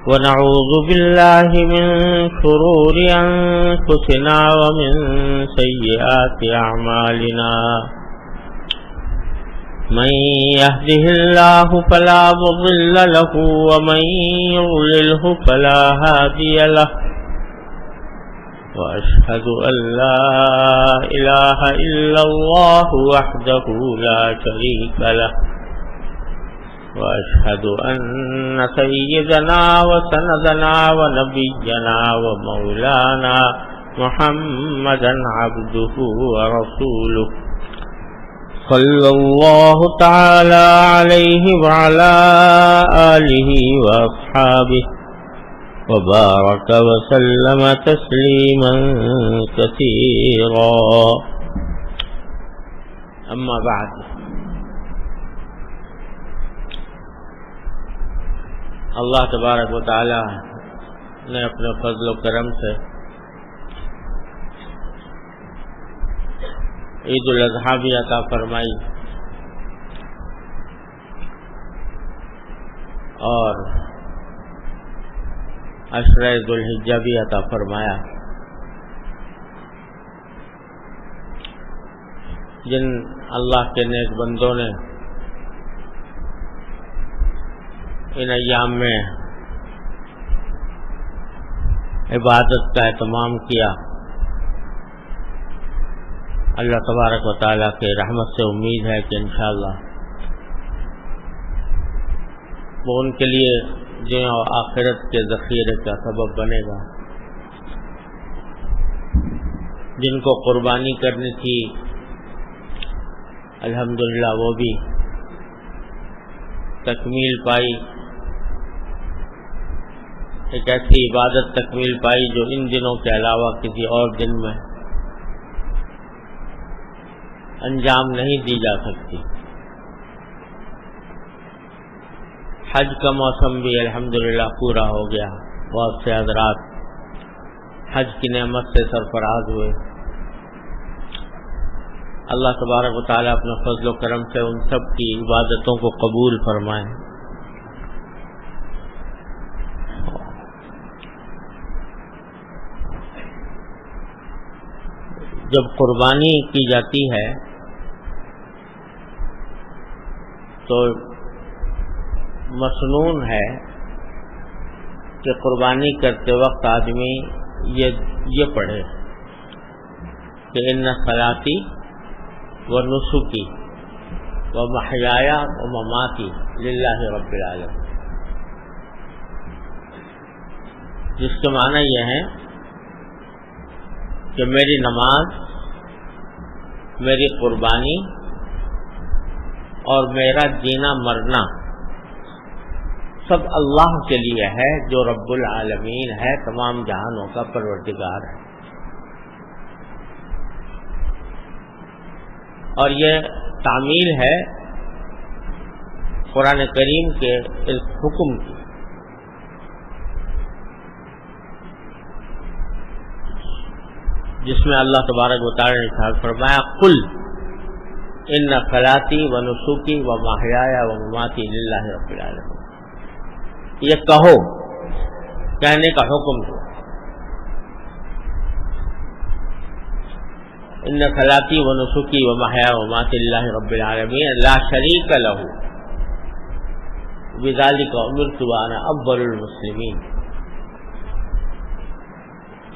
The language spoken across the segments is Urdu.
ونعوذ بالله من شرور أنفسنا ومن سيئات أعمالنا من يهده الله فلا مضل له ومن يضلله فلا هادي له وأشهد أن لا إله إلا الله وحده لا شريك له وأشهد أن سيدنا وسندنا ونبينا ومولانا محمدا عبده ورسوله صلى الله تعالى عليه وعلى آله وأصحابه وبارك وسلم تسليما كثيرا أما بعد اللہ تبارک و تعالی نے اپنے فضل و کرم سے عید الاضحیٰ بھی عطا فرمائی اور عشرہ ذو الحجہ بھی عطا فرمایا. جن اللہ کے نیک بندوں نے ان ایام میں عبادت کا اہتمام کیا، اللہ تبارک و تعالیٰ کے رحمت سے امید ہے کہ انشاءاللہ وہ ان کے لیے دنیا و آخرت کے ذخیرے کا سبب بنے گا. جن کو قربانی کرنی تھی الحمدللہ وہ بھی تکمیل پائی، ایک ایسی عبادت تکمیل پائی جو ان دنوں کے علاوہ کسی اور دن میں انجام نہیں دی جا سکتی. حج کا موسم بھی الحمدللہ پورا ہو گیا، بہت سے حضرات حج کی نعمت سے سرفراز ہوئے. اللہ تبارک و تعالیٰ اپنے فضل و کرم سے ان سب کی عبادتوں کو قبول فرمائے. جب قربانی کی جاتی ہے تو مسنون ہے کہ قربانی کرتے وقت آدمی یہ پڑھے کہ ان صلاتی و نسکی و محیایا و مماتی للہ رب العالمین، جس کے معنی یہ ہے کہ میری نماز، میری قربانی اور میرا جینا مرنا سب اللہ کے لیے ہے جو رب العالمین ہے، تمام جہانوں کا پروردگار ہے. اور یہ تعمیل ہے قرآن کریم کے اس حکم کی. جس میں اللہ تبارک و تعالی نے ارشاد فرمایا قل ان صلاتی و نسکی و محیایا و مماتی للہ رب العالمین. یہ کہو، کہنے کا حکم دو. ان صلاتی و نسکی و محیایا و مماتی للہ رب العالمین لا شریک لہ بذلک امرت وانا اول المسلمین.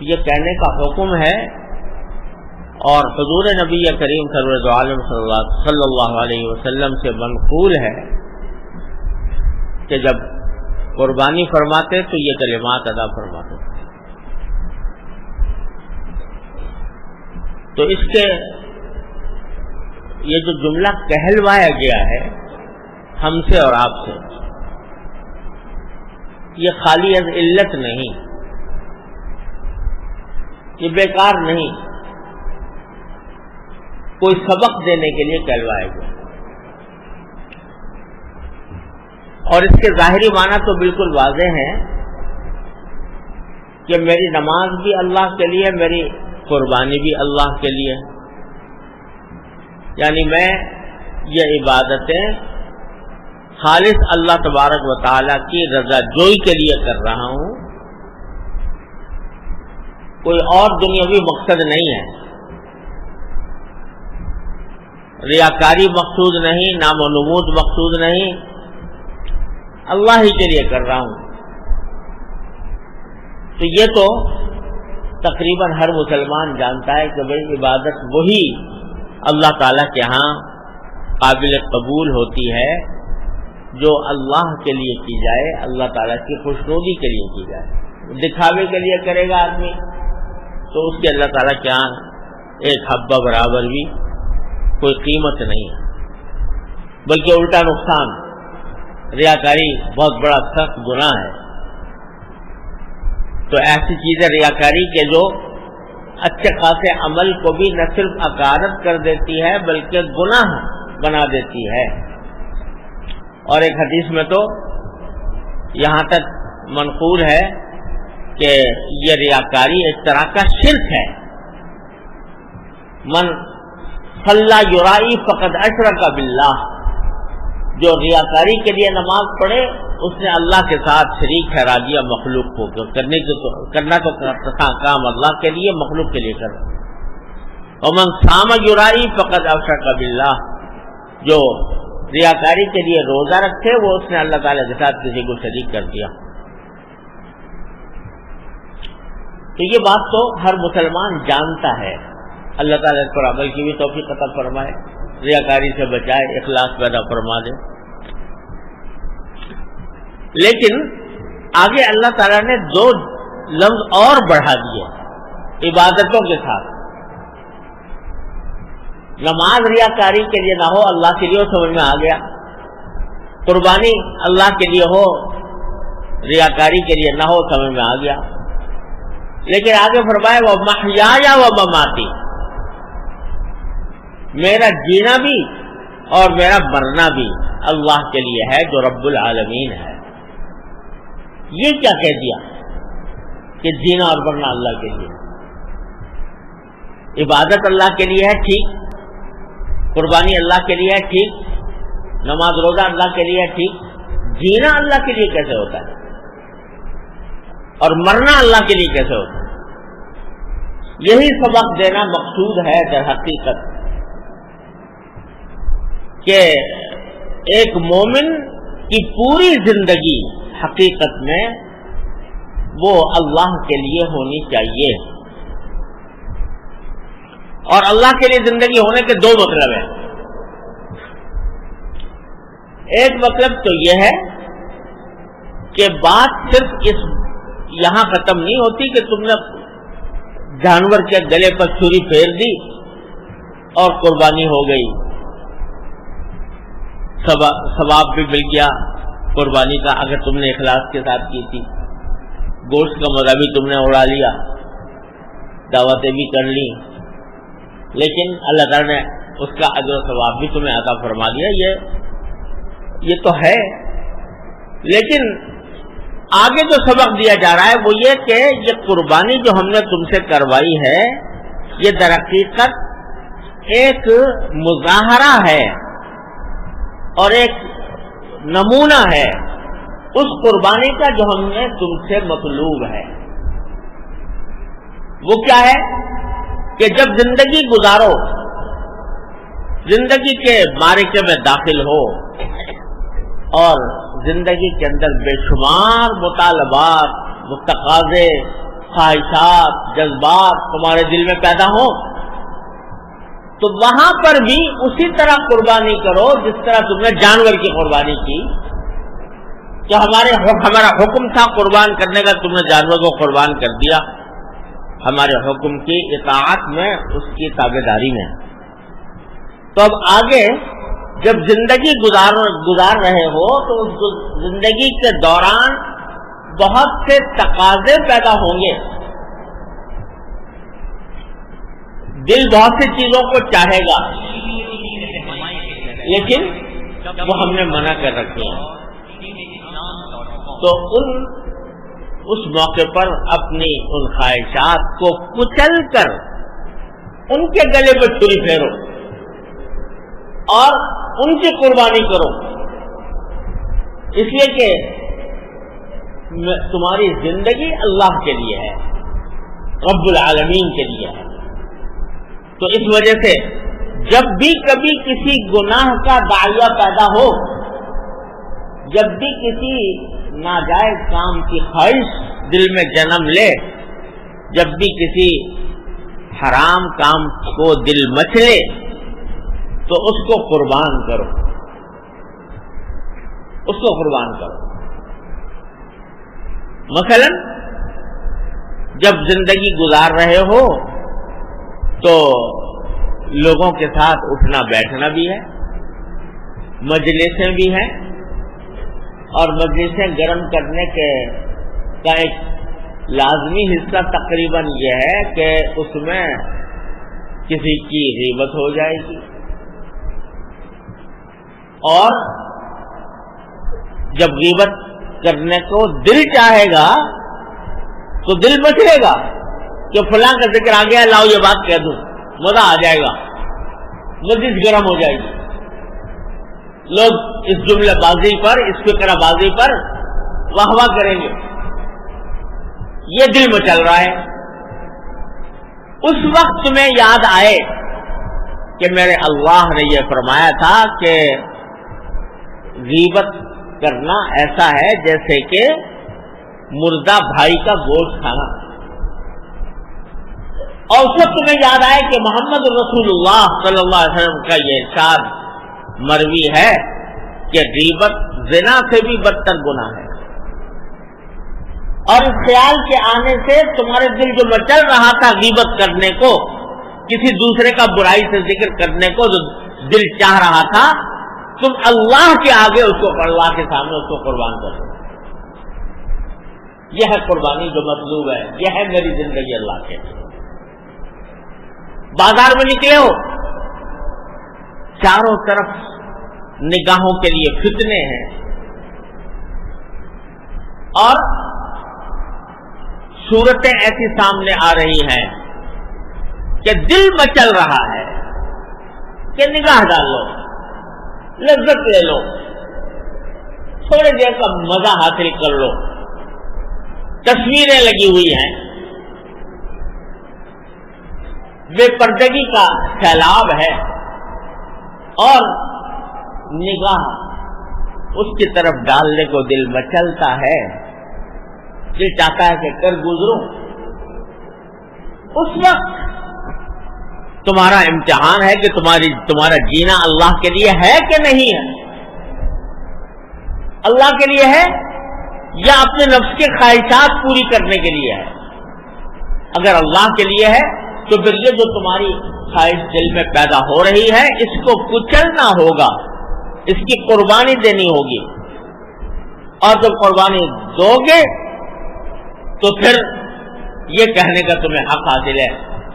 یہ کہنے کا حکم ہے اور حضور نبی کریم صلی اللہ علیہ وسلم سے منقول ہے کہ جب قربانی فرماتے تو یہ کلمات ادا فرماتے. تو اس کے یہ جو جملہ کہلوایا گیا ہے ہم سے اور آپ سے، یہ خالی از علت نہیں، یہ بیکار نہیں، کوئی سبق دینے کے لیے کہلوایا گیا. اور اس کے ظاہری معنی تو بالکل واضح ہیں کہ میری نماز بھی اللہ کے لیے، میری قربانی بھی اللہ کے لیے. یعنی میں یہ عبادتیں خالص اللہ تبارک و تعالی کی رضا جوئی کے لیے کر رہا ہوں، کوئی اور دنیاوی مقصد نہیں ہے، ریاکاری مقصود نہیں، نام و نمود مقصود نہیں، اللہ ہی کے لیے کر رہا ہوں۔ تو یہ تو تقریباً ہر مسلمان جانتا ہے کہ بھئی عبادت وہی اللہ تعالیٰ کے ہاں قابل قبول ہوتی ہے جو اللہ کے لیے کی جائے، اللہ تعالیٰ کی خوشنودی کے لیے کی جائے۔ دکھاوے کے لیے کرے گا آدمی تو اس کے اللہ تعالیٰ کے ہاں ایک حبہ برابر بھی کوئی قیمت نہیں ہے، بلکہ الٹا نقصان۔ ریاکاری بہت بڑا سخت گناہ ہے۔ تو ایسی چیزیں ریاکاری کے جو اچھے خاصے عمل کو بھی نہ صرف اکارت کر دیتی ہے بلکہ گناہ بنا دیتی ہے۔ اور ایک حدیث میں تو یہاں تک منقول ہے کہ یہ ریاکاری ایک طرح کا شرک ہے۔ من صلی یرائی فقد اشرک باللہ، جو ریاکاری کے لیے نماز پڑھے اس نے اللہ کے ساتھ شریک ٹھہرا دیا مخلوق کو، کرنا تو کام اللہ کے لیے، مخلوق کے لیے کر۔ ومن صام یرائی فقد اشرک باللہ، جو ریاکاری کے لیے روزہ رکھے وہ اس نے اللہ تعالیٰ کے ساتھ کسی کو شریک کر دیا۔ تو یہ بات تو ہر مسلمان جانتا ہے۔ اللہ تعالیٰ اس پر عمل کی بھی توفیق عطا فرمائے، ریاکاری سے بچائے، اخلاص پیدا فرما دے۔ لیکن آگے اللہ تعالیٰ نے دو لفظ اور بڑھا دیے عبادتوں کے ساتھ۔ نماز ریاکاری کے لیے نہ ہو، اللہ کے لیے ہو، سمجھ میں آ گیا۔ قربانی اللہ کے لیے ہو، ریاکاری کے لیے نہ ہو، سمجھ میں آ گیا۔ لیکن آگے فرمائے وَمَحْيَايَ وَمَمَاتِي، میرا جینا بھی اور میرا مرنا بھی اللہ کے لیے ہے جو رب العالمین ہے۔ یہ کیا کہہ دیا کہ جینا اور مرنا اللہ کے لیے؟ عبادت اللہ کے لیے ہے، ٹھیک، قربانی اللہ کے لیے ہے، ٹھیک، نماز روزہ اللہ کے لیے ہے، ٹھیک، جینا اللہ کے لیے کیسے ہوتا ہے اور مرنا اللہ کے لیے کیسے ہوتا ہے؟ یہی سبق دینا مقصود ہے در حقیقت، کہ ایک مومن کی پوری زندگی حقیقت میں وہ اللہ کے لیے ہونی چاہیے۔ اور اللہ کے لیے زندگی ہونے کے دو مطلب ہیں۔ ایک مطلب تو یہ ہے کہ بات صرف اس یہاں ختم نہیں ہوتی کہ تم نے جانور کے گلے پر چھری پھیر دی اور قربانی ہو گئی، ثواب بھی مل گیا قربانی کا اگر تم نے اخلاص کے ساتھ کی تھی، گوشت کا مزہ بھی تم نے اڑا لیا، دعوتیں بھی کر لی، لیکن اللہ تعالیٰ نے اس کا اجر و ثواب بھی تمہیں عطا فرما دیا۔ یہ تو ہے، لیکن آگے جو سبق دیا جا رہا ہے وہ یہ کہ یہ قربانی جو ہم نے تم سے کروائی ہے یہ در حقیقت ایک مظاہرہ ہے اور ایک نمونہ ہے اس قربانی کا جو ہم نے تم سے مطلوب ہے۔ وہ کیا ہے کہ جب زندگی گزارو، زندگی کے معرکے میں داخل ہو اور زندگی کے اندر بے شمار مطالبات، تقاضے، خواہشات، جذبات تمہارے دل میں پیدا ہوں، تو وہاں پر بھی اسی طرح قربانی کرو جس طرح تم نے جانور کی قربانی کی۔ کہ ہمارا حکم تھا قربان کرنے کا، تم نے جانور کو قربان کر دیا، ہمارے حکم کی اطاعت میں، اس کی تابعداری میں۔ تو اب آگے جب زندگی گزار رہے ہو تو اس زندگی کے دوران بہت سے تقاضے پیدا ہوں گے، دل بہت سی چیزوں کو چاہے گا، لیکن وہ ہم نے منع کر رکھے ہیں۔ تو اس موقع پر اپنی ان خواہشات کو کچل کر ان کے گلے پہ چھری پھیرو اور ان کی قربانی کرو، اس لیے کہ تمہاری زندگی اللہ کے لیے ہے، رب العالمین کے لیے ہے. تو اس وجہ سے جب بھی کبھی کسی گناہ کا داعیہ پیدا ہو، جب بھی کسی ناجائز کام کی خواہش دل میں جنم لے، جب بھی کسی حرام کام کو دل مچلے، تو اس کو قربان کرو، اس کو قربان کرو. مثلا جب زندگی گزار رہے ہو تو لوگوں کے ساتھ اٹھنا بیٹھنا بھی ہے، مجلسیں بھی ہیں، اور مجلسیں گرم کرنے کا ایک لازمی حصہ تقریباً یہ ہے کہ اس میں کسی کی غیبت ہو جائے گی، اور جب غیبت کرنے کو دل چاہے گا تو دل مچلے گا کہ فلاں کا ذکر آ گیا، لاؤ یہ بات کہہ دوں، مزہ آ جائے گا، مجلس گرم ہو جائے گی، لوگ اس جملہ بازی پر، اس فقرہ بازی پر واہ واہ کریں گے. یہ دل میں چل رہا ہے. اس وقت تمہیں یاد آئے کہ میرے اللہ نے یہ فرمایا تھا کہ غیبت کرنا ایسا ہے جیسے کہ مردہ بھائی کا گوشت کھانا. اور اس وقت تمہیں یاد آئے کہ محمد رسول اللہ صلی اللہ علیہ وسلم کا یہ ارشاد مروی ہے کہ غیبت زنا سے بھی بدتر گناہ ہے. اور اس خیال کے آنے سے تمہارے دل جو مچل رہا تھا غیبت کرنے کو، کسی دوسرے کا برائی سے ذکر کرنے کو جو دل چاہ رہا تھا، تم اللہ کے آگے اس کو، اللہ کے سامنے اس کو قربان کرو. یہ ہے قربانی جو مطلوب ہے. یہ ہے میری زندگی اللہ کے لیے. بازار میں نکلے ہو، چاروں طرف نگاہوں کے لیے فتنے ہیں، اور صورتیں ایسی سامنے آ رہی ہیں کہ دل مچل رہا ہے کہ نگاہ ڈال لو، لذت لے لو، تھوڑے دیر کا مزہ حاصل کر لو. تصویریں لگی ہوئی ہیں، بے پردگی کا سیلاب ہے، اور نگاہ اس کی طرف ڈالنے کو دل مچلتا ہے، دل چاہتا ہے کہ کر گزروں. اس وقت تمہارا امتحان ہے کہ تمہارا جینا اللہ کے لیے ہے کہ نہیں ہے. اللہ کے لیے ہے یا اپنے نفس کے خواہشات پوری کرنے کے لیے ہے. اگر اللہ کے لیے ہے تو پھر یہ جو تمہاری خواہش دل میں پیدا ہو رہی ہے، اس کو کچلنا ہوگا، اس کی قربانی دینی ہوگی. اور جب قربانی دو گے تو پھر یہ کہنے کا تمہیں حق حاصل ہے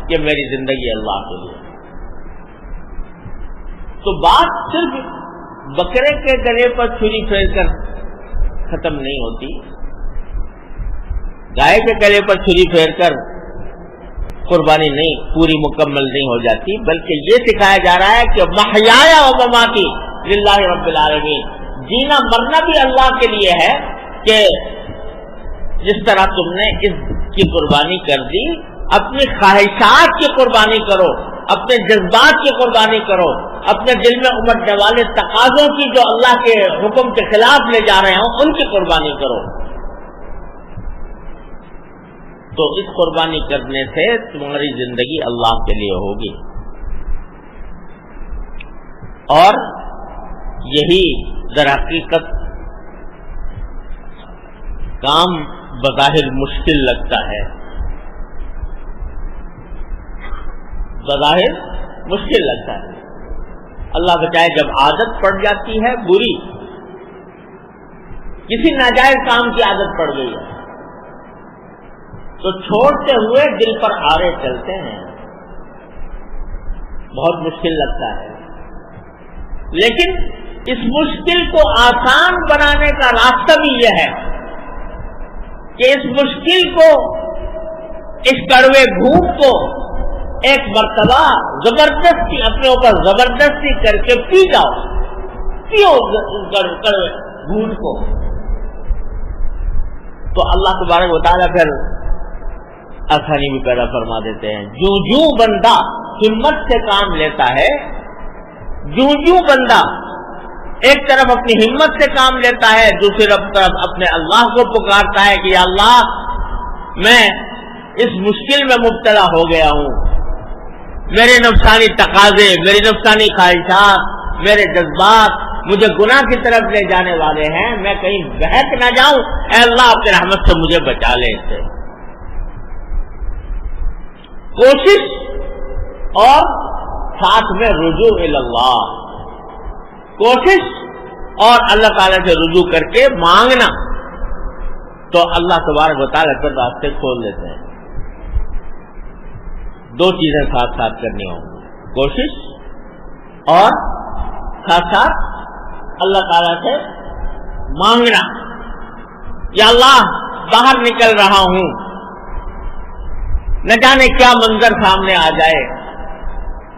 کہ میری زندگی اللہ کے لیے. تو بات صرف بکرے کے گلے پر چھری پھیر کر ختم نہیں ہوتی، گائے کے گلے پر چھری پھیر کر قربانی نہیں پوری مکمل نہیں ہو جاتی، بلکہ یہ سکھایا جا رہا ہے کہ محیایا و مماتی للہ رب العالمین. جینا مرنا بھی اللہ کے لیے ہے، کہ جس طرح تم نے اس کی قربانی کر دی، اپنی خواہشات کی قربانی کرو، اپنے جذبات کی قربانی کرو، اپنے دل میں امٹنے والے تقاضوں کی جو اللہ کے حکم کے خلاف لے جا رہے ہوں ان کی قربانی کرو. تو اس قربانی کرنے سے تمہاری زندگی اللہ کے لیے ہوگی. اور یہی در حقیقت کام بظاہر مشکل لگتا ہے، بظاہر مشکل لگتا ہے. اللہ بچائے جب عادت پڑ جاتی ہے بری، کسی ناجائز کام کی عادت پڑ گئی ہے تو چھوڑتے ہوئے دل پر آرے چلتے ہیں، بہت مشکل لگتا ہے. لیکن اس مشکل کو آسان بنانے کا راستہ بھی یہ ہے کہ اس مشکل کو، اس کڑوے گھوٹ کو ایک مرتبہ زبردستی اپنے اوپر زبردستی کر کے پی جاؤ، پیو جھوٹ کو، تو اللہ تبارک و تعالیٰ پھر آسانی بھی پیدا فرما دیتے ہیں۔ جو جو بندہ ہمت سے کام لیتا ہے، جو جو بندہ ایک طرف اپنی ہمت سے کام لیتا ہے، دوسری طرف اپنے اللہ کو پکارتا ہے کہ یا اللہ میں اس مشکل میں مبتلا ہو گیا ہوں، میرے نفسانی تقاضے، میری نفسانی خواہشات، میرے جذبات مجھے گناہ کی طرف لے جانے والے ہیں، میں کہیں بہک نہ جاؤں، اے اللہ اپنے رحمت سے مجھے بچا لے اس سے۔ کوشش اور ساتھ میں رجوع اللہ، کوشش اور اللہ تعالیٰ سے رجوع کر کے مانگنا، تو اللہ تبارک و تعالیٰ پھر راستے کھول دیتے ہیں۔ دو چیزیں ساتھ ساتھ کرنی ہوں گی، کوشش اور ساتھ ساتھ اللہ تعالیٰ سے مانگنا۔ یا اللہ باہر نکل رہا ہوں، نہ جانے کیا منظر سامنے آ جائے،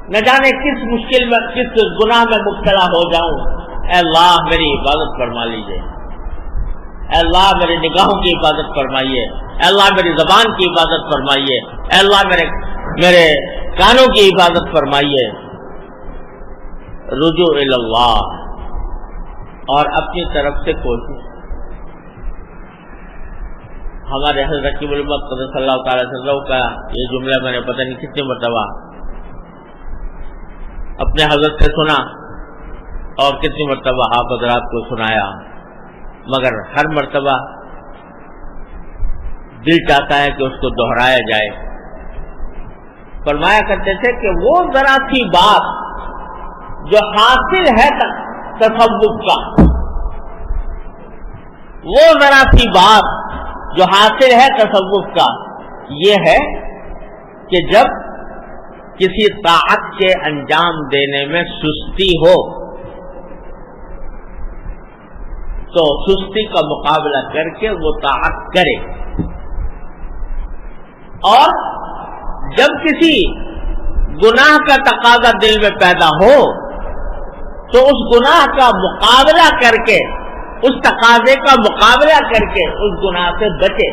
نہ جانے کس مشکل میں، کس گناہ میں مبتلا ہو جاؤں، اے اللہ میری حفاظت فرما لیجیے، اے اللہ میری نگاہوں کی حفاظت فرمائیے، اے اللہ میری زبان کی حفاظت فرمائیے، اے اللہ میرے کانوں کی حفاظت فرمائیے۔ رجوع اللہ اور اپنی طرف سے کوشش۔ ہمارے حضرت رقیب الامت قدس اللہ تعالی وسلم کا یہ جملہ میں نے پتہ نہیں کتنی مرتبہ اپنے حضرت سے سنا اور کتنی مرتبہ آپ حضرات کو سنایا، مگر ہر مرتبہ دل چاہتا ہے کہ اس کو دہرایا جائے۔ فرمایا کرتے تھے کہ وہ ذرا سی بات جو حاصل ہے تصوف کا، وہ ذرا سی بات جو حاصل ہے تصوف کا، یہ ہے کہ جب کسی طاعت کے انجام دینے میں سستی ہو تو سستی کا مقابلہ کر کے وہ طاعت کرے، اور جب کسی گناہ کا تقاضا دل میں پیدا ہو تو اس گناہ کا مقابلہ کر کے، اس تقاضے کا مقابلہ کر کے اس گناہ سے بچے۔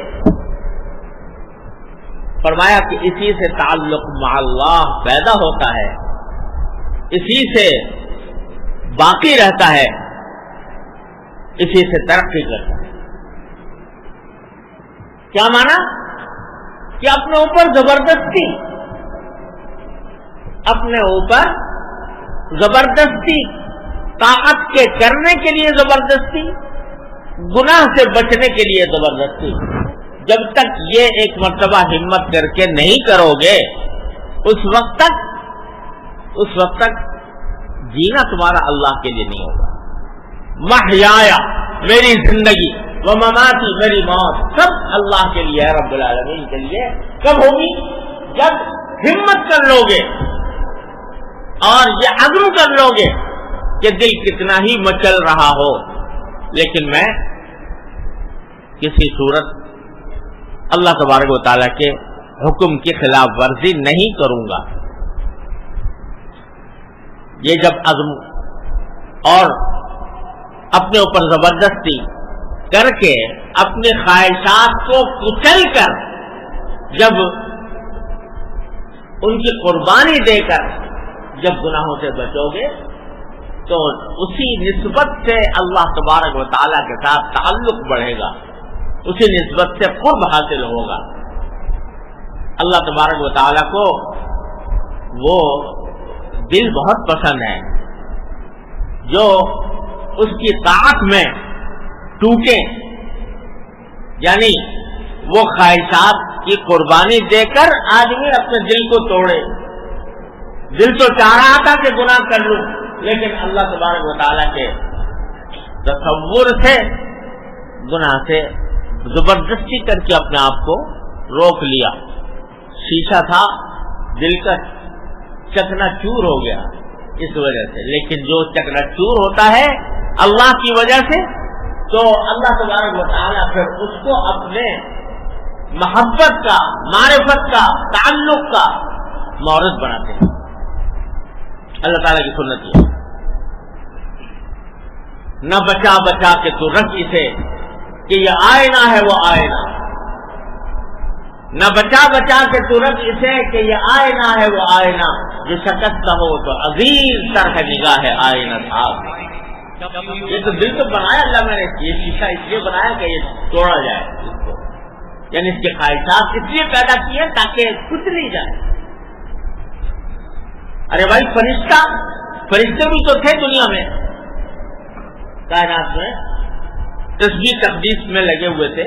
فرمایا کہ اسی سے تعلق مع اللہ پیدا ہوتا ہے، اسی سے باقی رہتا ہے، اسی سے ترقی کرتا ہے۔ کیا مانا؟ کہ اپنے اوپر زبردستی، اپنے اوپر زبردستی، طاعت کے کرنے کے لیے زبردستی، گناہ سے بچنے کے لیے زبردستی۔ جب تک یہ ایک مرتبہ ہمت کر کے نہیں کرو گے، اس وقت تک جینا تمہارا اللہ کے لیے نہیں ہوگا۔ محیایا میری زندگی، و مماتی میری موت، سب اللہ کے لیے ہے، رب العالمین کے لیے۔ کب ہوگی؟ جب ہمت کر لو گے اور یہ عزم کر لو گے کہ دل کتنا ہی مچل رہا ہو لیکن میں کسی صورت اللہ تبارک و تعالیٰ کے حکم کی خلاف ورزی نہیں کروں گا۔ یہ جب عزم اور اپنے اوپر زبردستی کر کے اپنی خواہشات کو کچل کر، جب ان کی قربانی دے کر جب گناہوں سے بچو گے تو اسی نسبت سے اللہ تبارک و تعالیٰ کے ساتھ تعلق بڑھے گا، اسی نسبت سے قرب حاصل ہوگا۔ اللہ تبارک و تعالیٰ کو وہ دل بہت پسند ہے جو اس کی طاعت میں ٹوٹے، یعنی وہ خواہشات کی قربانی دے کر آدمی اپنے دل کو توڑے۔ دل تو چاہ رہا تھا کہ گناہ کر لوں، لیکن اللہ تبارک و تعالیٰ کے تصور سے گناہ سے زبردستی کر کے اپنے آپ کو روک لیا۔ شیشہ تھا دل کا چکنا چور ہو گیا اس وجہ سے، لیکن جو چکنا چور ہوتا ہے اللہ کی وجہ سے تو اللہ تبارک و تعالیٰ پھر اس کو اپنے محبت کا، معرفت کا، تعلق کا مورث بناتے ہیں۔ اللہ تعالیٰ کی سنت ہے۔ نہ بچا بچا کے تو رکھ اسے کہ یہ آئینہ ہے وہ آئینہ، نہ بچا بچا کے تو رکھ اسے کہ یہ آئینہ ہے وہ آئینہ، جو شکستہ ہو تو عزیز تر ہے نگاہ آئینہ صاحب۔ یہ تو دل تو بنایا اللہ میں نے، یہ شیشہ اس لیے بنایا کہ یہ توڑا جائے اس کو، یعنی اس کے خواہشات اس لیے پیدا کیے تاکہ کچھ نہیں جائے۔ ارے بھائی فرشتے بھی تو تھے دنیا میں، کائنات میں تسبیح تقدیس میں لگے ہوئے تھے،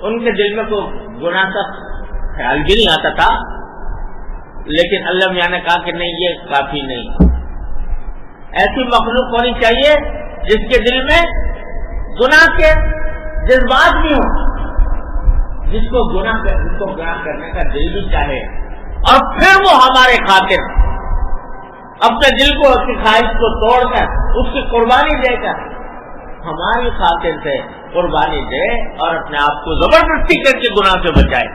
ان کے دل میں کوئی گناہ کا خیال بھی نہیں آتا تھا، لیکن اللہ میاں نے کہا کہ نہیں یہ کافی نہیں، ایسی مخلوق ہونی چاہیے جس کے دل میں گناہ کے جذبات بھی ہوں، جس کو گناہ کرنے کا دل بھی چاہے، اور پھر وہ ہمارے خاطر اپنے دل کو اس کی خواہش کو توڑ کر اس کی قربانی دے کر ہماری خاطر سے قربانی دے اور اپنے آپ کو زبردستی کر کے گناہ سے بچائے،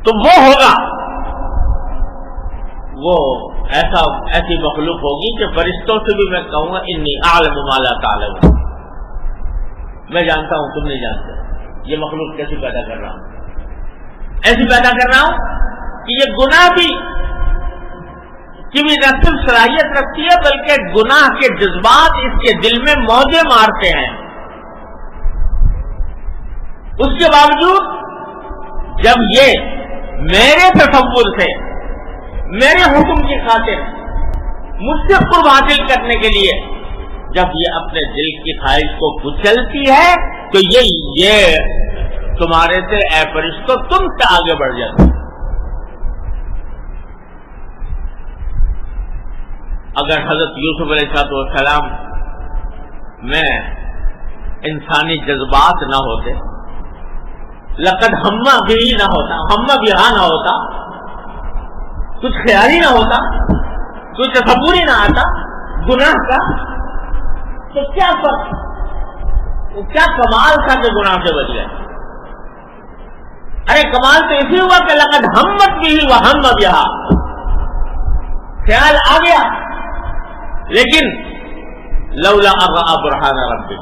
تو وہ ہوگا، وہ ایسی مخلوق ہوگی کہ فرشتوں سے بھی میں کہوں گا انی اعلم ما لا تعلمون، میں جانتا ہوں تم نہیں جانتے۔ یہ مخلوق کیسے پیدا کر رہا ہوں؟ ایسی پیدا کر رہا ہوں کہ یہ گناہ بھی نہ صرف صلاحیت رکھتی ہے بلکہ گناہ کے جذبات اس کے دل میں موجے مارتے ہیں، اس کے باوجود جب یہ میرے تصور سے میرے حکم کی خاطر مجھ سے قرب حاصل کرنے کے لیے جب یہ اپنے دل کی خواہش کو کچلتی ہے تو یہ تمہارے سے اے فرشتوں تم سے آگے بڑھ جاتے۔ اگر حضرت یوسف علیہ السلام میں انسانی جذبات نہ ہوتے، لقد ہمہ بھی نہ ہوتا، ہمہ بھی نہ ہوتا، کچھ خیال ہی نہ ہوتا، کوئی تصور ہی نہ آتا گناہ کا، تو کیا کمال تھا کہ گناہ سے بچ گئے؟ ارے کمال تو اسی ہوا کہ لقد ہمت بھی وہم بہا، خیال آ گیا، لیکن لولا اغا برہان ربی،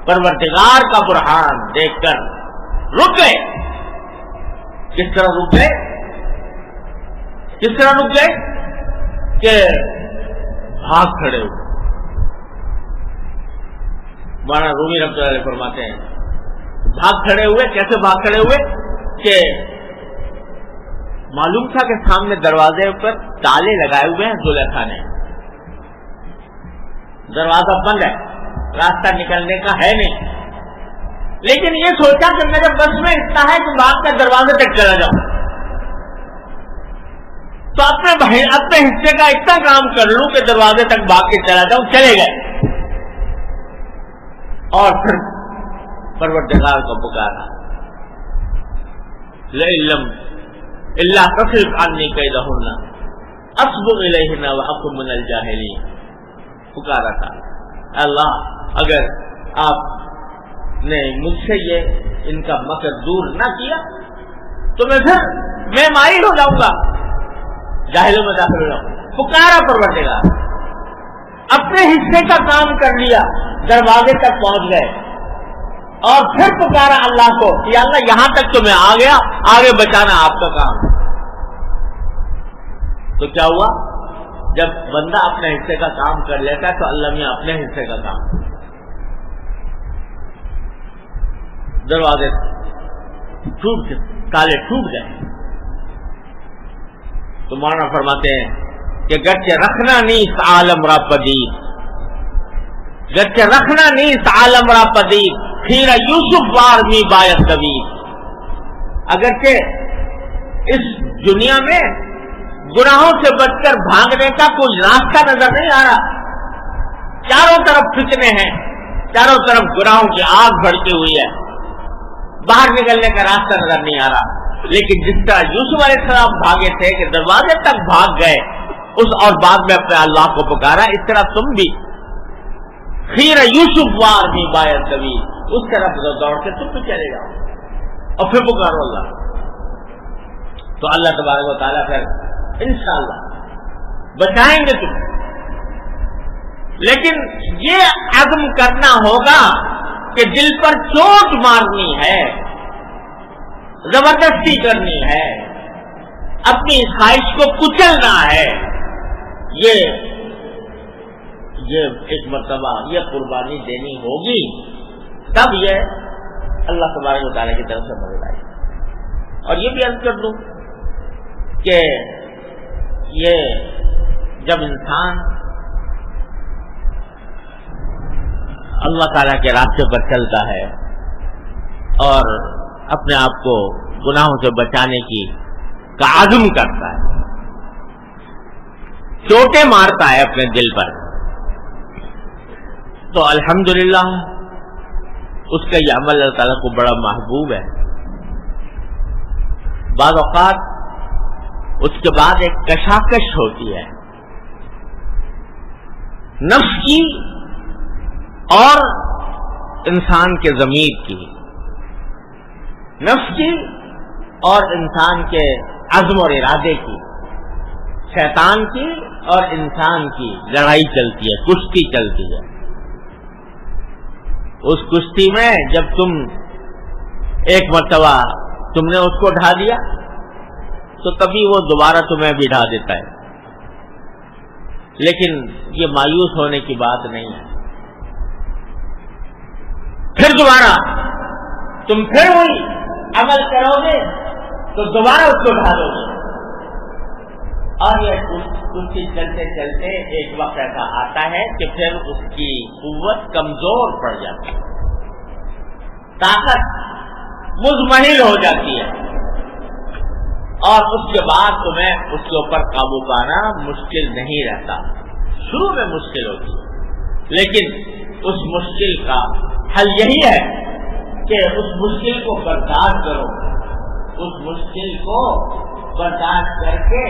پروردگار کا برہان دیکھ کر رک گئے۔ کس طرح رک گئے؟ کس طرح رک گئے کہ بھاگ کھڑے ہوئے۔ مولانا رومی رحمۃ اللہ علیہ فرماتے ہیں بھاگ کھڑے ہوئے، کیسے بھاگ کھڑے ہوئے کہ معلوم تھا کہ سامنے دروازے پر تالے لگائے ہوئے ہیں، زلیخا نے دروازہ بند ہے، راستہ نکلنے کا ہے نہیں، لیکن یہ سوچا کہ میرے بس میں اتنا ہے کہ بھاگ کر دروازے تک چلا جاؤں، تو اپنے حصے کا اتنا کام کر لوں کہ دروازے تک بھاگ کے چلا جاؤں۔ چلے گئے اور پھر پروردگار کو پکارا، لَإِلَّمْ إِلَّا تَصْرِفْ عَنِّي كَيْدَهُنَّ أَصْبُ إِلَيْهِنَّ وَأَكُن مِّنَ الْجَاهِلِينَ، پکارا تھا اللہ اگر آپ نے مجھ سے یہ ان کا مکر دور نہ کیا تو میں مائل ہو جاؤں گا، جاہلوں میں داخل ہو جاؤں گا۔ پکارا پروردگار، اپنے حصے کا کام کر لیا، دروازے تک پہنچ گئے، اور پھر پکارا اللہ کو کہ اللہ یہاں تک تو میں آ گیا، آگے بچانا آپ کا کام۔ تو کیا ہوا؟ جب بندہ اپنے حصے کا کام کر لیتا ہے تو اللہ میاں اپنے حصے کا کام، دروازے ٹوٹ گئے، تالے ٹوٹ گئے۔ تو مولانا فرماتے ہیں کہ گرچہ رکھنا نہیں اس عالم را پدید، گرچہ رکھنا نہیں اس عالم را پدید، پھر یوسف وار می باید طویل، اگرچہ اس دنیا میں گناہوں سے بچ کر بھاگنے کا کوئی راستہ نظر نہیں آ رہا، چاروں طرف فتنے ہیں، چاروں طرف گناہوں کی آگ بھڑکی ہوئی ہے، باہر نکلنے کا راستہ نظر نہیں آ رہا۔ لیکن جس طرح یوسف علیہ السلام بھاگے تھے کہ دروازے تک بھاگ گئے اس اور بعد میں اپنے اللہ کو پکارا، اس طرح تم بھی خیر یوسف وار بھی باید طویل، اس طرف دوڑ کے تم بھی چلے جاؤ اور پھر پکارو اللہ۔ تو اللہ تبارک و تعالیٰ پھر انشاءاللہ بچائیں گے تم، لیکن یہ عزم کرنا ہوگا کہ دل پر چوٹ مارنی ہے، زبردستی کرنی ہے، اپنی خواہش کو کچلنا ہے، یہ ایک مرتبہ یہ قربانی دینی ہوگی، تب یہ اللہ تبارک و تعالیٰ کی طرف سے مدد آئے گی۔ اور یہ بھی عرض کر دوں کہ یہ جب انسان اللہ تعالیٰ کے راستے پر چلتا ہے اور اپنے آپ کو گناہوں سے بچانے کا عزم کرتا ہے، چوٹیں مارتا ہے اپنے دل پر، تو الحمدللہ اس کا یہ عمل اللہ تعالیٰ کو بڑا محبوب ہے۔ بعض اوقات اس کے بعد ایک کشاکش ہوتی ہے نفس کی اور انسان کے ضمیر کی، نفس کی اور انسان کے عزم اور ارادے کی، شیطان کی اور انسان کی لڑائی چلتی ہے، کشتی چلتی ہے۔ اس کشتی میں جب تم ایک مرتبہ تم نے اس کو ڈھا دیا تو کبھی وہ دوبارہ تمہیں بھی ڈھا دیتا ہے، لیکن یہ مایوس ہونے کی بات نہیں ہے، پھر دوبارہ تم پھر وہی عمل کرو گے تو دوبارہ اس کو ڈھا دو گے، اور یہ کشتی چلتے چلتے ایک وقت ایسا آتا ہے کہ پھر اس کی قوت کمزور پڑ جاتی ہے، طاقت مزمحل ہو جاتی ہے، اور اس کے بعد تمہیں اس کے اوپر قابو پانا مشکل نہیں رہتا۔ شروع میں مشکل ہوتی ہے، لیکن اس مشکل کا حل یہی ہے کہ اس مشکل کو برداشت کرو، اس مشکل کو برداشت کر کے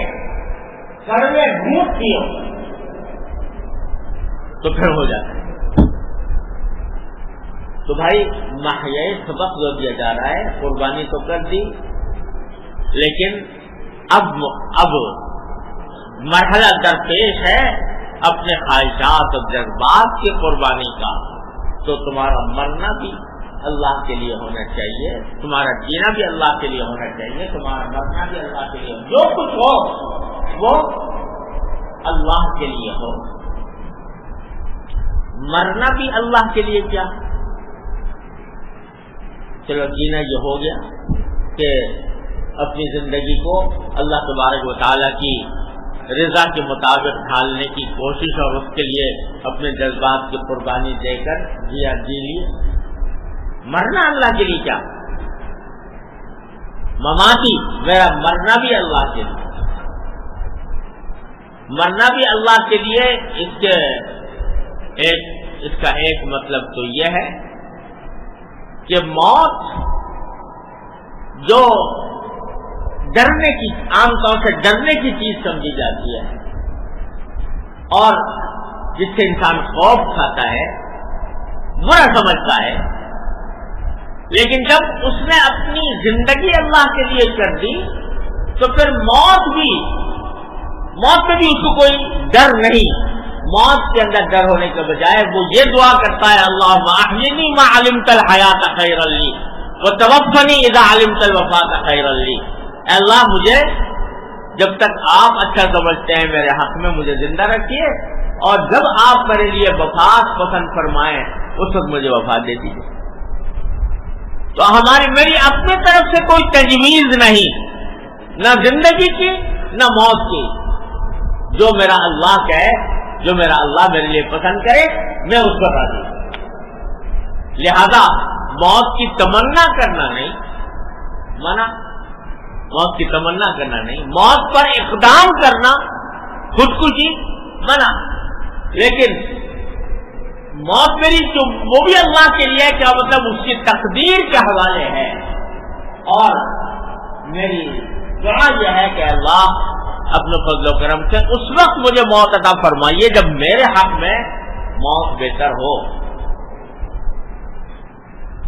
کڑوے گھونٹ پیو تو پھر ہو جاتا ہے۔ تو بھائی محیا سبق جو دیا جا رہا ہے، قربانی تو کر دی، لیکن اب مرحلہ درپیش ہے اپنے خواہشات اور جذبات کی قربانی کا، تو تمہارا مرنا بھی اللہ کے لیے ہونا چاہیے، تمہارا جینا بھی اللہ کے لیے ہونا چاہیے، تمہارا مرنا بھی اللہ کے لیے، جو کچھ ہو وہ اللہ کے لیے ہو، مرنا بھی اللہ کے لیے۔ کیا چلو جینا یہ ہو گیا کہ اپنی زندگی کو اللہ تبارک و تعالیٰ کی رضا کے مطابق ڈھالنے کی کوشش اور اس کے لیے اپنے جذبات کی قربانی دے کر جی لیے۔ مرنا اللہ کے لیے کیا؟ مماتی، میرا مرنا بھی اللہ کے لیے، مرنا بھی اللہ کے لیے۔ اس کا ایک مطلب تو یہ ہے کہ موت جو ڈرنے کی، عام طور سے ڈرنے کی چیز سمجھی جاتی ہے اور جس سے انسان خوف کھاتا ہے، برا سمجھتا ہے، لیکن جب اس نے اپنی زندگی اللہ کے لیے کر دی تو پھر موت میں بھی اس کو کوئی ڈر نہیں۔ موت کے اندر ڈر ہونے کے بجائے وہ یہ دعا کرتا ہے، اللہم احیینی ما علمت الحیات خیرا لی وتوفنی اذا علمت الوفاۃ خیرا لی۔ اے اللہ، مجھے جب تک آپ اچھا سمجھتے ہیں میرے حق میں مجھے زندہ رکھیے، اور جب آپ میرے لیے وفات پسند فرمائیں اس وقت مجھے وفات دے دیجیے۔ تو میری اپنی طرف سے کوئی تجویز نہیں، نہ زندگی کی نہ موت کی، جو میرا اللہ کہے، جو میرا اللہ میرے لیے پسند کرے میں اس پر راضی ہوں۔ لہذا موت کی تمنا کرنا نہیں منع، موت کی تمنا کرنا نہیں، موت پر اقدام کرنا خودکشی منع، لیکن موت میری جو وہ بھی اللہ کے لیے، کیا مطلب اس کی تقدیر کے حوالے ہے، اور میری دعا یہ ہے کہ اللہ اپنے فضل و کرم سے اس وقت مجھے موت عطا فرمائیے جب میرے حق میں موت بہتر ہو۔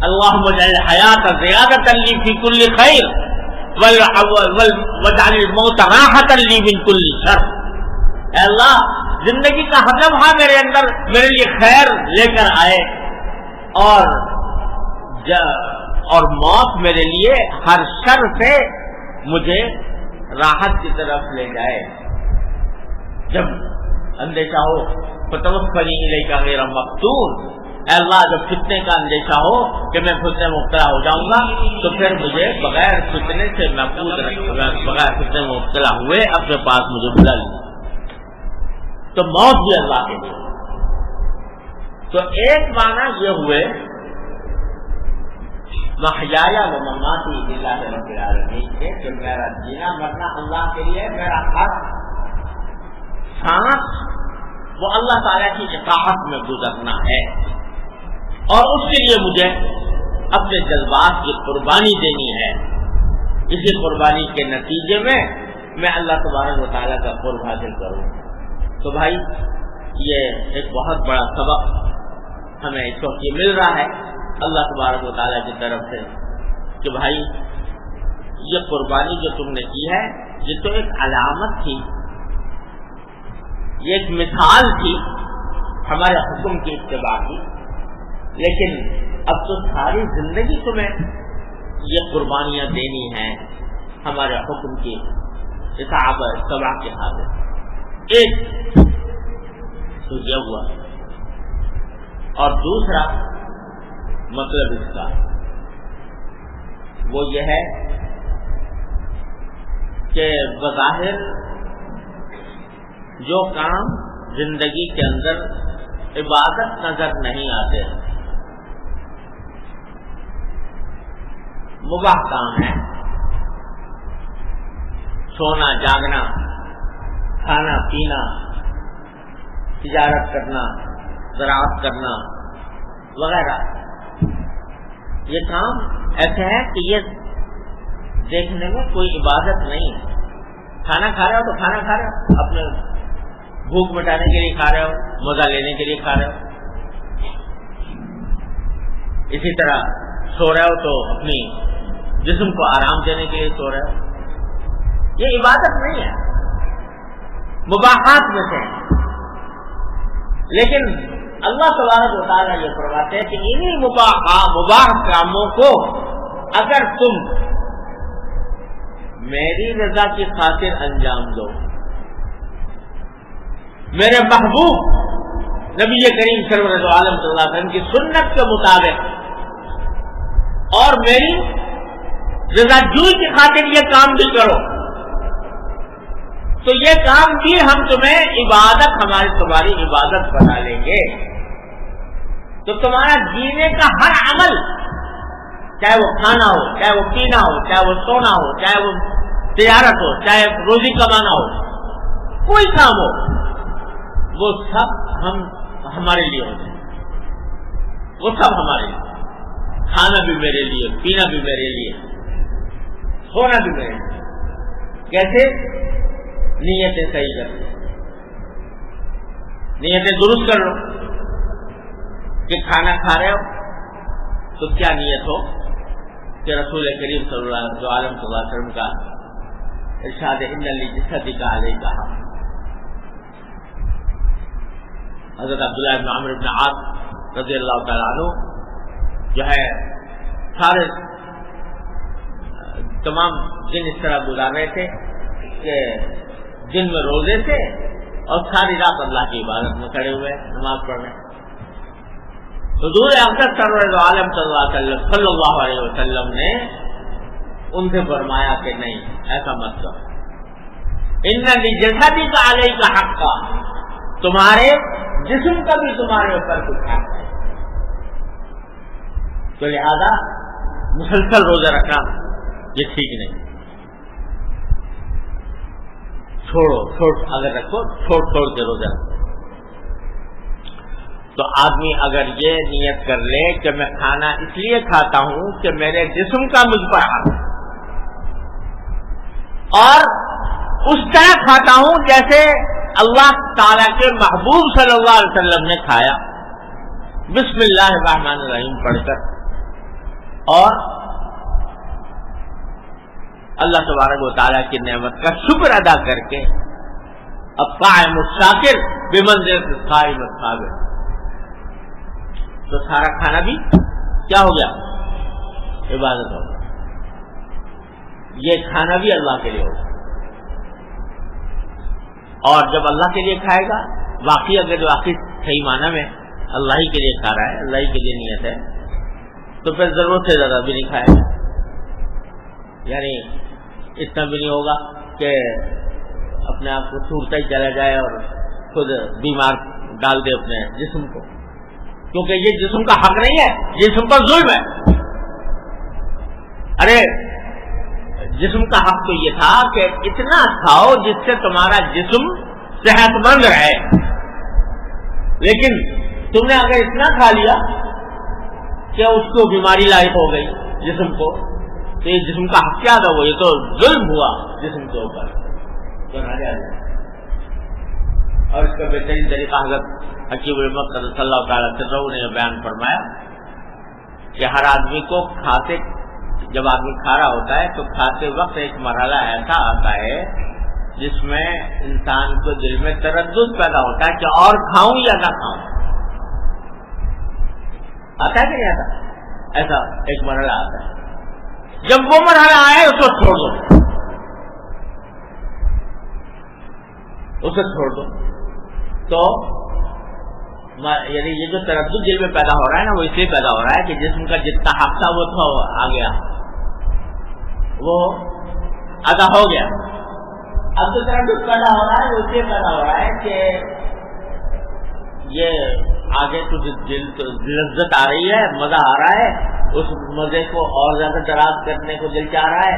اللہم اجعل الحیات زیادۃ لی فی کل خیر واجعل الموت راحۃ لی من کل شر۔ اے اللہ، زندگی کا ہر لمحہ میرے اندر میرے لیے خیر لے کر آئے، اور موت میرے لیے ہر شر سے مجھے راحت کی طرف لے جائے۔ جب اندیشہ ہو فتوفنی الیک غیر مفتون، اے اللہ جب فتنے کا اندیشہ ہو کہ میں فتنے میں مبتلا ہو جاؤں گا تو پھر مجھے بغیر فتنے سے محفوظ رکھنا، بغیر فتنے میں مبتلا ہوئے اپنے پاس مجھے بلا لیا۔ تو موت بھی اللہ کے لیے۔ تو ایک معنی یہ ہوئے محیایا و مماتی للہ رب العالمین کے، کہ میرا جینا مرنا اللہ کے لیے، میرا ہر سانس وہ اللہ تعالیٰ کی اطاعت میں گزرنا ہے، اور اس کے لیے مجھے اپنے جذبات کی قربانی دینی ہے۔ اسی قربانی کے نتیجے میں اللہ تبارک و تعالیٰ کا قرب حاصل کروں۔ تو بھائی یہ ایک بہت بڑا سبق ہمیں اس وقت یہ مل رہا ہے اللہ تبارک و تعالیٰ کی طرف سے کہ بھائی یہ قربانی جو تم نے کی ہے یہ تو ایک علامت تھی، یہ ایک مثال تھی ہمارے حکم کی اتباع کی، لیکن اب تو ساری زندگی تمہیں یہ قربانیاں دینی ہیں ہمارے حکم کی اطاعت و اتباع کے حاصل۔ ایک تو یہ ہوا، اور دوسرا مطلب اس کا وہ یہ ہے کہ بظاہر جو کام زندگی کے اندر عبادت نظر نہیں آتے، مباح کام ہے، سونا جاگنا، کھانا پینا، تجارت کرنا، زراعت کرنا وغیرہ، یہ کام ایسے ہے کہ یہ دیکھنے میں کوئی عبادت نہیں ہے۔ کھانا کھا رہے ہو تو کھانا کھا رہے ہو، اپنے بھوک مٹانے کے لیے کھا رہے ہو، مزہ لینے کے لیے کھا رہے ہو۔ اسی طرح سو رہے ہو تو اپنی جسم کو آرام دینے کے لیے سو رہے ہو، یہ عبادت نہیں ہے، مباحات میں سے ہے۔ لیکن اللہ تبارک و تعالیٰ یہ فرماتے ہیں کہ انہی مباح کاموں کو اگر تم میری رضا کی خاطر انجام دو، میرے محبوب نبی کریم سرور عالم صلی اللہ علیہ وسلم کی سنت کے مطابق، اور میری رضا جوئی کی خاطر یہ کام بھی کرو، تو یہ کام بھی ہم تمہیں عبادت، تمہاری عبادت بنا لیں گے۔ تو تمہارا جینے کا ہر عمل، چاہے وہ کھانا ہو، چاہے وہ پینا ہو، چاہے وہ سونا ہو، چاہے وہ تجارت ہو، چاہے روزی کمانا ہو، کوئی کام ہو، وہ سب ہمارے لیے ہوتے ہیں، وہ سب ہمارے لیے، کھانا بھی میرے لیے، پینا بھی میرے لیے، سونا بھی میرے لیے۔ کیسے؟ نیتیں صحیح کر لو، نیتیں درست کر لو کہ کھانا کھا رہے ہو تو کیا نیت ہو کہ رسول کریم صلی اللہ علیہ وسلم کا ارشاد ان لجسدک علیک حق۔ حضرت عبداللہ بن عمرو بن عاص رضی اللہ تعالیٰ عنہ جو ہے سارے تمام دن اس طرح گزار رہے تھے کہ دن میں روزے تھے اور ساری رات اللہ کی عبادت میں کھڑے ہوئے نماز پڑھ رہے۔ حضور اقدس سرور عالم صلی اللہ علیہ وسلم نے ان سے فرمایا کہ نہیں، ایسا مت کرو، ان لجسدک علیک حق، تمہارے جسم کا بھی تمہارے اوپر کچھ حق ہے، تو لہذا مسلسل روزہ رکھنا یہ ٹھیک نہیں، چھوڑو، اگر رکھو چھوڑ کے روزہ رکھو۔ تو آدمی اگر یہ نیت کر لے کہ میں کھانا اس لیے کھاتا ہوں کہ میرے جسم کا مجھ پر حق ہے، اور اس طرح کھاتا ہوں جیسے اللہ تعالیٰ کے محبوب صلی اللہ علیہ وسلم نے کھایا، بسم اللہ الرحمن الرحیم پڑھ کر، اور اللہ تبارک و تعالیٰ کی نعمت کا شکر ادا کر کے الطاعم الشاکر بمنزلۃ الصائم الصابر. تو سارا کھانا بھی کیا ہو گیا؟ عبادت ہو گیا. یہ کھانا بھی اللہ کے لیے ہوگا. اور جب اللہ کے لیے کھائے گا، واقعی اگر واقعی صحیح معنی میں اللہ ہی کے لیے کھا رہا ہے، اللہ ہی کے لیے نیت ہے، تو پھر ضرورت سے زیادہ بھی نہیں کھائے گا. یعنی اتنا بھی نہیں ہوگا کہ اپنے آپ کو چھوڑتا ہی چلا جائے اور خود بیمار ڈال دے اپنے جسم کو، کیونکہ یہ جسم کا حق نہیں ہے، جسم کا ظلم ہے. ارے جسم کا حق تو یہ تھا کہ اتنا کھاؤ جس سے تمہارا جسم صحت مند رہے، لیکن تم نے اگر اتنا کھا لیا کہ اس کو بیماری لاحق ہو گئی جسم کو، تو یہ جسم کا حق کیا تھا؟ وہ یہ تو ظلم ہوا جسم کے اوپر. اور اس کا بہترین طریقہ حضرت حکیم الامت صلی اللہ تعالی سرہ نے بیان فرمایا کہ ہر آدمی کو کھاتے، جب آدمی کھا رہا ہوتا ہے تو کھاتے وقت ایک مرحلہ ایسا آتا ہے جس میں انسان کو دل میں تردد پیدا ہوتا ہے کہ اور کھاؤں یا نہ کھاؤں. آتا ہے کہ نہیں آتا؟ ایسا ایک مرحلہ آتا ہے. جب وہ مرحلہ آئے اس کو چھوڑ دو، اسے چھوڑ دو. تو یعنی یہ جو تردد دل میں پیدا ہو رہا ہے نا، وہ اس لیے پیدا ہو رہا ہے کہ جسم کا جتنا حق تھا وہ تو آ گیا، وہ ادا ہو گیا. اب جو تردد پیدا ہو رہا ہے وہ اس لیے پیدا ہو رہا ہے کہ یہ آگے کچھ لذت آ رہی ہے، مزہ آ رہا ہے، اس مزے کو اور زیادہ دراز کرنے کو دل چاہ رہا ہے،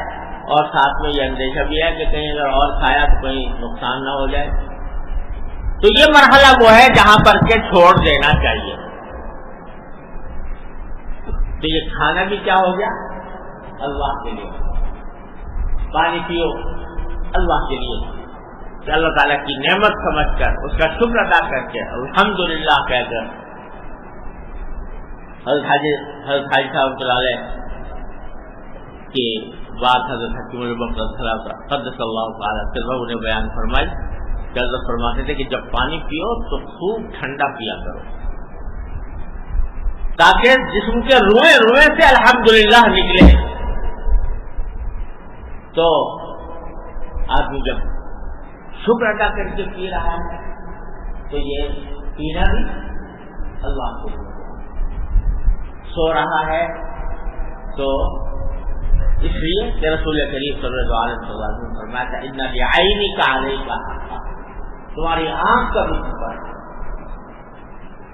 اور ساتھ میں یہ اندیشہ بھی ہے کہ کہیں اگر اور کھایا تو کہیں نقصان نہ ہو جائے. تو یہ مرحلہ وہ ہے جہاں پر کہ چھوڑ دینا چاہیے. تو یہ کھانا بھی کیا ہو گیا؟ اللہ کے لیے. پانی پیو اللہ کے لیے، کہ اللہ تعالیٰ کی نعمت سمجھ کر اس کا شکر ادا کر کے الحمدللہ کہہ کر. حضرت حاجی صاحب علیہ کی بات حضرت حکیم الامت قدس اللہ تعالیٰ سرہ نے بیان فرمائی کہ حضرت فرماتے تھے کہ جب پانی پیو تو خوب ٹھنڈا پیا کرو، تاکہ جسم کے روئیں روئیں سے الحمدللہ نکلے. تو آدمی جب شکر ادا کر کے پی رہا ہے تو یہ پینا بھی اللہ کو. سو رہا ہے تو اس لیے کہ رسول کریم صلی اللہ علیہ وسلم نے فرمایا تھا ان بعینک علیک حقا، تمہاری آنکھ کا بھی حق ہے،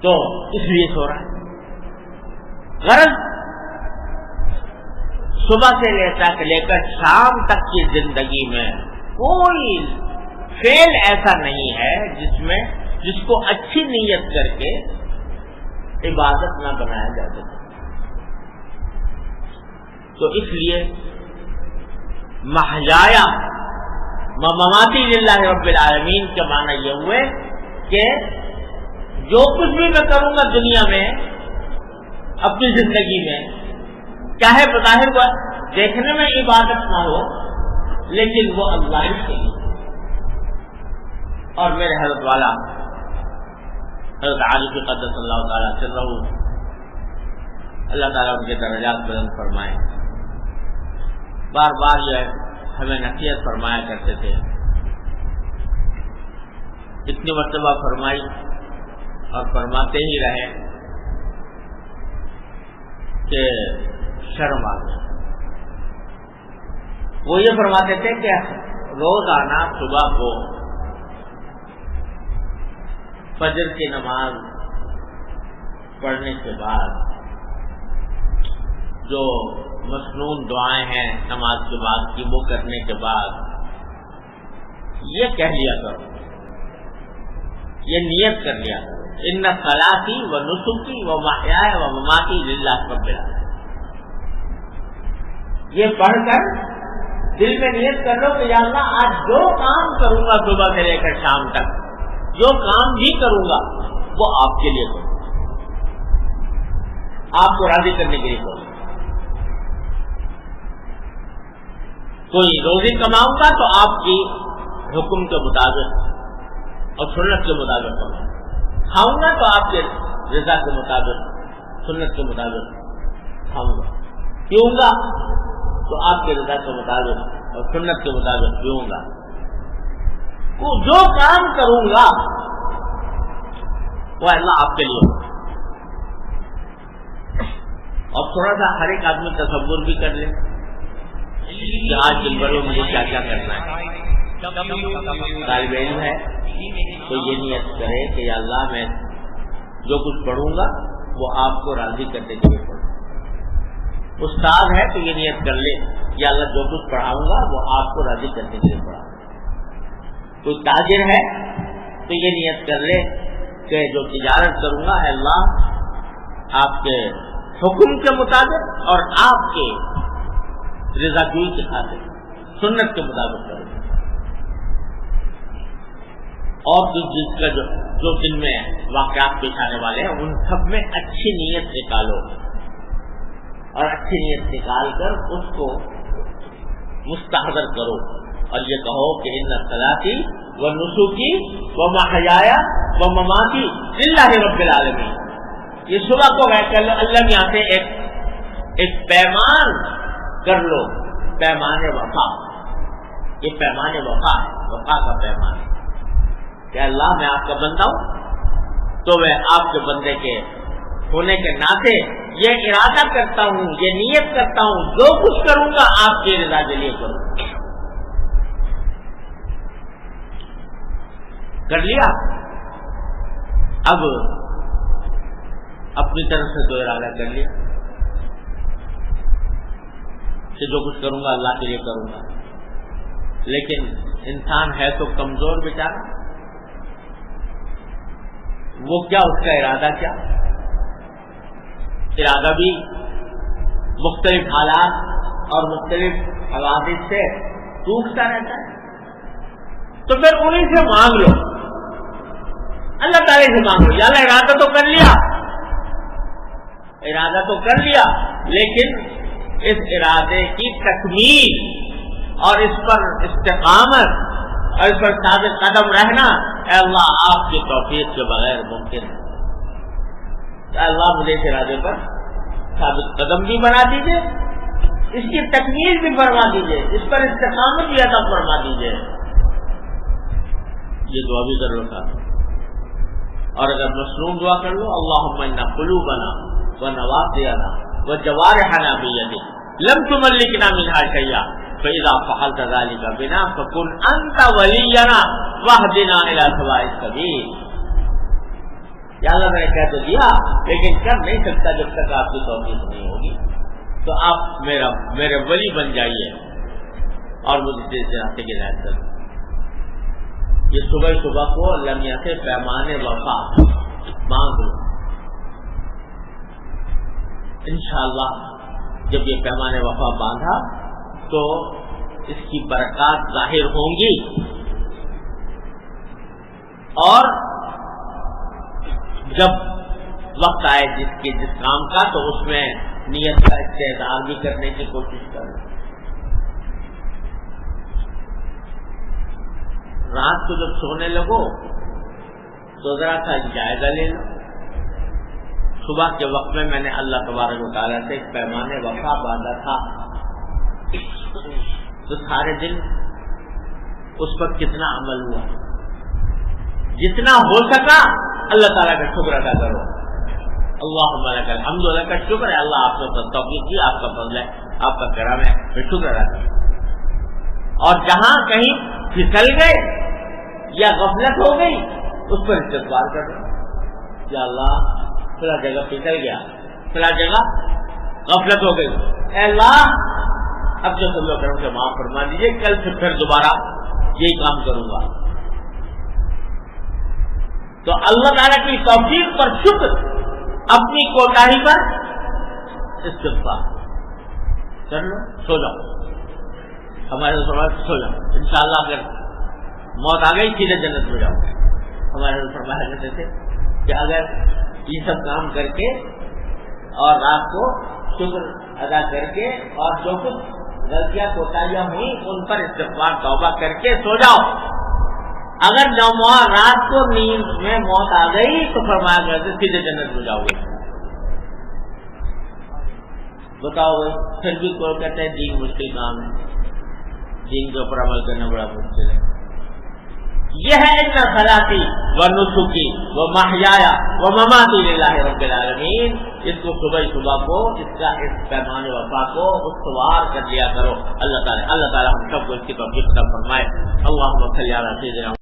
تو اس لیے سو رہا ہے. غرض صبح سے لے کر شام تک کی زندگی میں کوئی فعل ایسا نہیں ہے جس کو اچھی نیت کر کے عبادت نہ بنایا جا سکے. تو اس لیے محیایا مماتی للہ رب العالمین کے معنی یہ ہوئے کہ جو کچھ بھی میں کروں گا دنیا میں اپنی زندگی میں، چاہے بظاہر وہ دیکھنے میں عبادت نہ ہو لیکن وہ اللہ ہی کے لیے. اور میرے حضرت والا حضرت عارف قدس اللہ تعالیٰ سرہ، اللہ تعالیٰ ان کے درجات بلند فرمائے، بار بار یہ ہمیں نصیحت فرمایا کرتے تھے. اتنی مرتبہ فرمائی اور فرماتے ہی رہے کہ شرم آ گئی. وہ یہ فرماتے تھے کہ روزانہ صبح کو فجر کی نماز پڑھنے کے بعد جو مسنون دعائیں ہیں نماز کے بعد کی، وہ کرنے کے بعد یہ کہہ لیا کرو، یہ نیت کر لیا کرو، ان صلاتی و نسکی و محیای و مماتی للہ رب العالمین. یہ پڑھ کر دل میں نیت کر لو کہ یا اللہ آج جو کام کروں گا صبح سے لے کر شام تک، جو کام بھی کروں گا وہ آپ کے لیے کروں، آپ کو راضی کرنے کے لیے کروں. کوئی روزی کماؤں گا تو آپ کی حکم کے مطابق، اور سنت کے مطابق کروں. کھاؤں گا تو آپ کے رضا کے مطابق سنت کے مطابق کھاؤں گا. پیوں گا تو آپ کے رضا کے مطابق اور سنت کے مطابق پیوں گا. جو کام کروں گا وہ اللہ آپ کے لیے. اور تھوڑا سا ہر ایک آدمی تصور بھی کر لے کہ آج دن بھر میں مجھے کیا کیا کرنا ہے. طالب علم ہے تو یہ نیت کرے کہ یا اللہ میں جو کچھ پڑھوں گا وہ آپ کو راضی کرنے کے لیے پڑھوں. استاد ہے تو یہ نیت کر لے یا اللہ جو کچھ پڑھاؤں گا وہ آپ کو راضی کرنے کے لیے پڑھاؤں. کوئی تاجر ہے تو یہ نیت کر لے کہ جو تجارت کروں گا اے اللہ آپ کے حکم کے مطابق اور آپ کے رضا جوئی کے خاطر سنت کے مطابق کروں گا. اور جس کا جو دن میں واقعات پیش آنے والے ہیں ان سب میں اچھی نیت نکالو اور اچھی نیت نکال کر اس کو مستحضر کرو اور یہ کہو کہ ان صلاتی و نسکی و محیایا و مماتی للہ رب العالمین. یہ صبح کو کہہ لو اللہ میں یہاں سے ایک پیمان کر لو, پیمان وفا. یہ پیمان وفا ہے, وفا کا پیمان ہے کہ اللہ میں آپ کا بندہ ہوں تو میں آپ کے بندے کے ہونے کے ناطے یہ ارادہ کرتا ہوں, یہ نیت کرتا ہوں جو کچھ کروں گا آپ کی رضا کے لیے کروں. کر لیا. اب اپنی طرف سے تو ارادہ کر لیا کہ جو کچھ کروں گا اللہ کے لیے کروں گا. لیکن انسان ہے تو کمزور بیچارہ, وہ کیا اس کا ارادہ کیا, ارادہ بھی مختلف حالات اور مختلف حوادث سے ٹوٹتا رہتا ہے. تو پھر انہیں سے مانگ لو, اللہ تعالی سے مانگ لو. یا اللہ ارادہ تو کر لیا, ارادہ تو کر لیا, لیکن اس ارادے کی تکمیل اور اس پر استقامت اور اس پر ثابت قدم رہنا اے اللہ آپ کی توفیق کے بغیر ممکن ہے. اے اللہ مجھے اس ارادے پر ثابت قدم بھی بنا دیجیے, اس کی تکمیل بھی فرما دیجیے, اس پر استقامت بھی عطا فرما دیجیے. یہ دعا بھی کر لو ساتھ. اور اگر مصنون دعا کر لو اللہم انا قلوبنا ونواسینا وجوارحنا بیدک لم تملکنا منہا شیئا فإذا فعلت ذلك بنا فكن أنت ولينا واهدنا إلى سواء السبيل. یا اللہ میں نے کہہ تو دیا لیکن کر نہیں سکتا جب تک آپ کی توفیق نہیں ہوگی, تو آپ میرے ولی بن جائیے اور مجھے اس راستے کی ہدایت کر. یہ صبح صبح کو اللہ میاں سے پیمان وفا مانگ لو. انشاءاللہ جب یہ پیمان وفا باندھا تو اس کی برکات ظاہر ہوں گی, اور جب وقت آئے جس کام کا تو اس میں نیت کا استعداد بھی کرنے کی کوشش کریں. رات کو جب سونے لگو تو ذرا سا جائزہ لے لو. صبح کے وقت میں نے اللہ تبارک و تعالیٰ سے ایک پیمان وفا باندھا تھا, تو سارے دن اس پر کتنا عمل ہوا, جتنا ہو سکا اللہ تعالیٰ کا شکر ادا کرو. اللہم لک الحمد, اللہ کا شکر ہے, اللہ آپ کو توفیق دی, آپ کا فضل ہے, آپ کا کرم ہے, میں شکر ادا کروں. اور جہاں کہیں پھسل گئے یا غفلت ہو گئی اس پر استغفار کر دو. یا اللہ فلاں جگہ پھسل گیا, فلاں جگہ غفلت ہو گئی, اے اللہ اب جو سب لوگ سے معاف فرما دیجیے, کل سے پھر دوبارہ یہی کام کروں گا. تو اللہ تعالیٰ کی توفیق پر شکر, اپنی کوتاہی پر استغفار کر لو. سو جاؤ, ہمارے سو جاؤ انشاءاللہ. اگر موت آ گئی سیدھے جنت میں جاؤ. ہمارے فرمایا کرتے تھے کہ اگر یہ سب کام کر کے اور رات کو شکر ادا کر کے اور جو کچھ غلطیاں کوتاہیاں ہوئی ان پر استغفار توبہ کر کے سو جاؤ, اگر نوموار رات کو نیند میں موت آ گئی تو فرمایا کرتے سیدھے جنت میں جاؤ گے. بتاؤ بھائی پھر بھی کوئی کہتے ہیں دین مشکل کام ہے, دین کے اوپر عمل کرنا بڑا مشکل ہے. یہ ہے ان صلاتی و نسکی و محیایا و مماتی للہ رب العالمین. اس کو صبح کو اس کا اس پیمان وفا کو استوار کر لیا کرو. اللہ تعالیٰ ہم سب کو اس کی توفیق عطا فرمائے. اللہم صلی علی سیدنا